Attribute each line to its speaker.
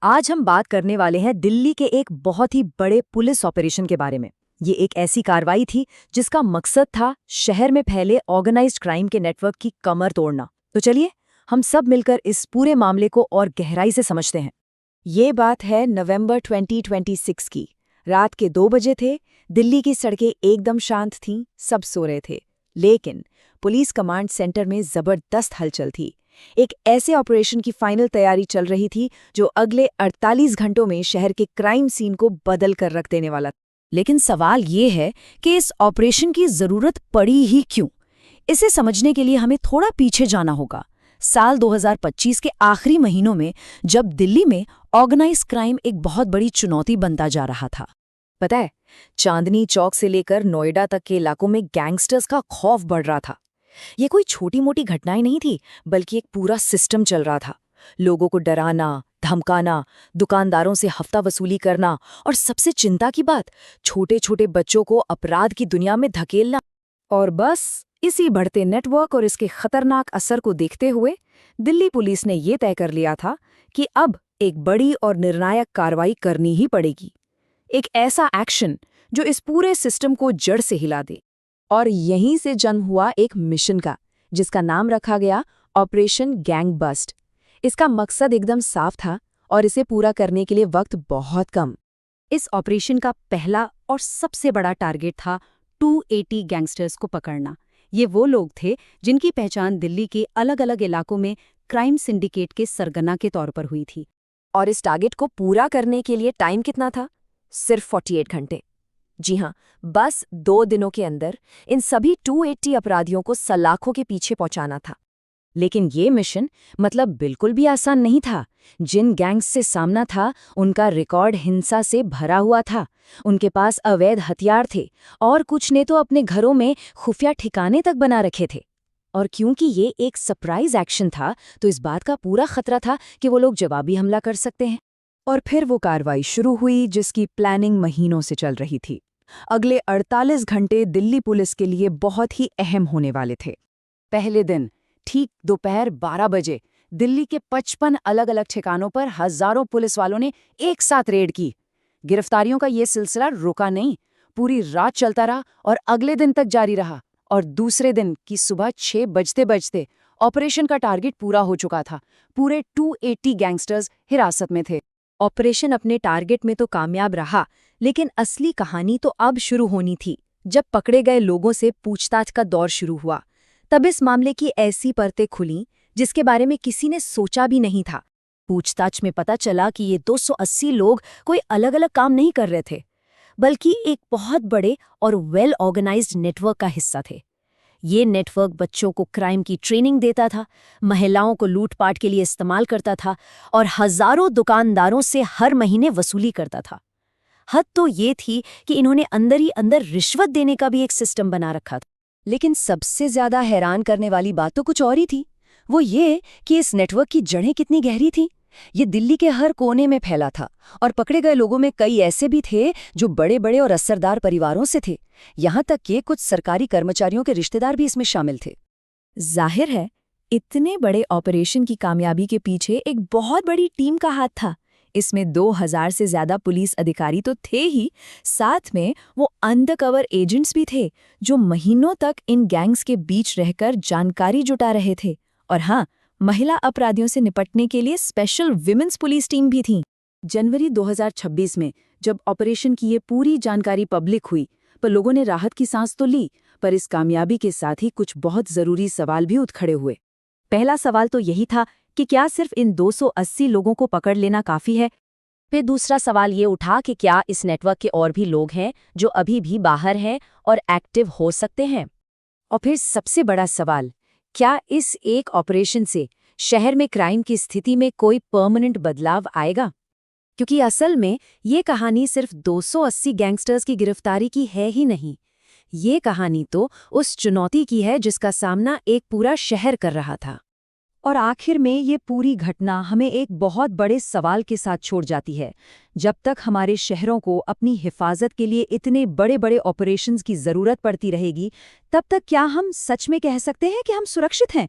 Speaker 1: आज हम बात करने वाले हैं दिल्ली के एक बहुत ही बड़े पुलिस ऑपरेशन के बारे में। ये एक ऐसी कार्रवाई थी जिसका मकसद था शहर में फैले ऑर्गेनाइज्ड क्राइम के नेटवर्क की कमर तोड़ना। तो चलिए हम सब मिलकर इस पूरे मामले को और गहराई से समझते हैं। ये बात है नवंबर 2026 की। रात के 2 बजे थे। दिल्ली की सड़कें एकदम शांत थीं, सब सो रहे थे। लेकिन पुलिस कमांड सेंटर में जबरदस्त हलचल थी। एक ऐसे ऑपरेशन की फाइनल तैयारी चल रही थी जो अगले 48 घंटों में शहर के क्राइम सीन को बदल कर रख देने वाला। लेकिन सवाल ये है कि इस ऑपरेशन की जरूरत पड़ी ही क्यों? इसे समझने के लिए हमें थोड़ा पीछे जाना होगा। साल 2025 के आखिरी महीनों में, जब दिल्ली में ऑर्गेनाइज क्राइम एक बहुत बड़ी चुनौती बनता जा रहा था। पता है, चांदनी चौक से लेकर नोएडा तक के इलाकों में गैंगस्टर्स का खौफ बढ़ रहा था। ये कोई छोटी मोटी घटनाएं नहीं थी, बल्कि एक पूरा सिस्टम चल रहा था। लोगों को डराना, धमकाना, दुकानदारों से हफ्ता वसूली करना और सबसे चिंता की बात, छोटे छोटे बच्चों को अपराध की दुनिया में धकेलना। और बस इसी बढ़ते नेटवर्क और इसके खतरनाक असर को देखते हुए दिल्ली पुलिस ने ये तय कर लिया था कि अब एक बड़ी और निर्णायक कार्रवाई करनी ही पड़ेगी। एक ऐसा एक्शन जो इस पूरे सिस्टम को जड़ से हिला दे। और यहीं से जन्म हुआ एक मिशन का, जिसका नाम रखा गया ऑपरेशन गैंग बस्ट। इसका मकसद एकदम साफ था और इसे पूरा करने के लिए वक्त बहुत कम।
Speaker 2: इस ऑपरेशन का पहला और सबसे बड़ा टारगेट था 280 गैंगस्टर्स को पकड़ना। ये वो लोग थे जिनकी पहचान दिल्ली के अलग अलग इलाकों में क्राइम सिंडिकेट के सरगना के तौर पर हुई थी।
Speaker 1: और इस टारगेट को पूरा करने के लिए टाइम कितना था? सिर्फ 48 घंटे। जी हाँ, बस 2 दिनों के अंदर इन सभी 280 अपराधियों को सलाखों के पीछे पहुंचाना था। लेकिन ये मिशन बिल्कुल भी आसान नहीं था। जिन गैंग्स से सामना था, उनका रिकॉर्ड हिंसा से भरा हुआ था। उनके पास अवैध हथियार थे और कुछ ने तो अपने घरों में खुफिया ठिकाने तक बना रखे थे। और क्योंकि ये एक सरप्राइज एक्शन था, तो इस बात का पूरा खतरा था कि वो लोग जवाबी हमला कर सकते हैं। और फिर वो कार्रवाई शुरू हुई, जिसकी प्लानिंग महीनों से चल रही थी। अगले 48 घंटे दिल्ली पुलिस के लिए बहुत ही अहम होने वाले थे। पहले दिन ठीक दोपहर 12 बजे दिल्ली के 55 अलग अलग ठिकानों पर हजारों पुलिस वालों ने एक साथ रेड की। गिरफ्तारियों का ये सिलसिला रुका नहीं, पूरी रात चलता रहा और अगले दिन तक जारी रहा। और दूसरे दिन की सुबह 6 बजते बजते ऑपरेशन का टारगेट पूरा हो चुका था। पूरे 280 गैंगस्टर्स हिरासत में थे। ऑपरेशन अपने टारगेट में तो कामयाब रहा, लेकिन असली कहानी तो अब शुरू होनी थी। जब पकड़े गए लोगों से पूछताछ का दौर शुरू हुआ, तब इस मामले की ऐसी परतें खुलीं जिसके बारे में किसी ने सोचा भी नहीं था। पूछताछ में पता चला कि ये 280 लोग कोई अलग अलग काम नहीं कर रहे थे, बल्कि एक बहुत बड़े और वेल ऑर्गेनाइज्ड नेटवर्क का हिस्सा थे। ये नेटवर्क बच्चों को क्राइम की ट्रेनिंग देता था, महिलाओं को लूटपाट के लिए इस्तेमाल करता था और हजारों दुकानदारों से हर महीने वसूली करता था। हद तो ये थी कि इन्होंने अंदर ही अंदर रिश्वत देने का भी एक सिस्टम बना रखा था। लेकिन सबसे ज्यादा हैरान करने वाली बात तो कुछ और ही थी। वो ये कि इस नेटवर्क की जड़ें कितनी गहरी थीं। ये दिल्ली के हर कोने में फैला था और पकड़े गए लोगों में कई ऐसे भी थे जो बड़े बड़े और असरदार परिवारों से थे। यहाँ तक कि कुछ सरकारी कर्मचारियों के रिश्तेदार भी इसमें शामिल थे। जाहिर है, इतने बड़े ऑपरेशन की कामयाबी के पीछे एक बहुत बड़ी टीम का हाथ था। इसमें 2000 से ज्यादा पुलिस अधिकारी तो थे ही, साथ में वो अंडरकवर एजेंट्स भी थे जो महीनों तक इन गैंग्स के बीच रहकर जानकारी जुटा रहे थे। और हाँ, महिला अपराधियों से निपटने के लिए स्पेशल विमेंस पुलिस टीम भी थी। जनवरी 2026 में जब ऑपरेशन की ये पूरी जानकारी पब्लिक हुई, पर लोगों ने राहत की सांस तो ली, पर इस कामयाबी के साथ ही कुछ बहुत जरूरी सवाल भी उठ खड़े हुए। पहला सवाल तो यही था कि क्या सिर्फ इन 280 लोगों को पकड़ लेना काफी है? फिर दूसरा सवाल ये उठा कि क्या इस नेटवर्क के और भी लोग हैं जो अभी भी बाहर हैं और एक्टिव हो सकते हैं? और फिर सबसे बड़ा सवाल, क्या इस एक ऑपरेशन से शहर में क्राइम की स्थिति में कोई परमानेंट बदलाव आएगा? क्योंकि असल में ये कहानी सिर्फ 280 गैंगस्टर्स की गिरफ्तारी की है ही नहीं। ये कहानी तो उस चुनौती की है जिसका सामना एक पूरा शहर कर रहा था। और आखिर में ये पूरी घटना हमें एक बहुत बड़े सवाल के साथ छोड़ जाती है। जब तक हमारे शहरों को अपनी हिफाजत के लिए इतने बड़े बड़े ऑपरेशंस की ज़रूरत पड़ती रहेगी, तब तक क्या हम सच में कह सकते हैं कि हम सुरक्षित हैं?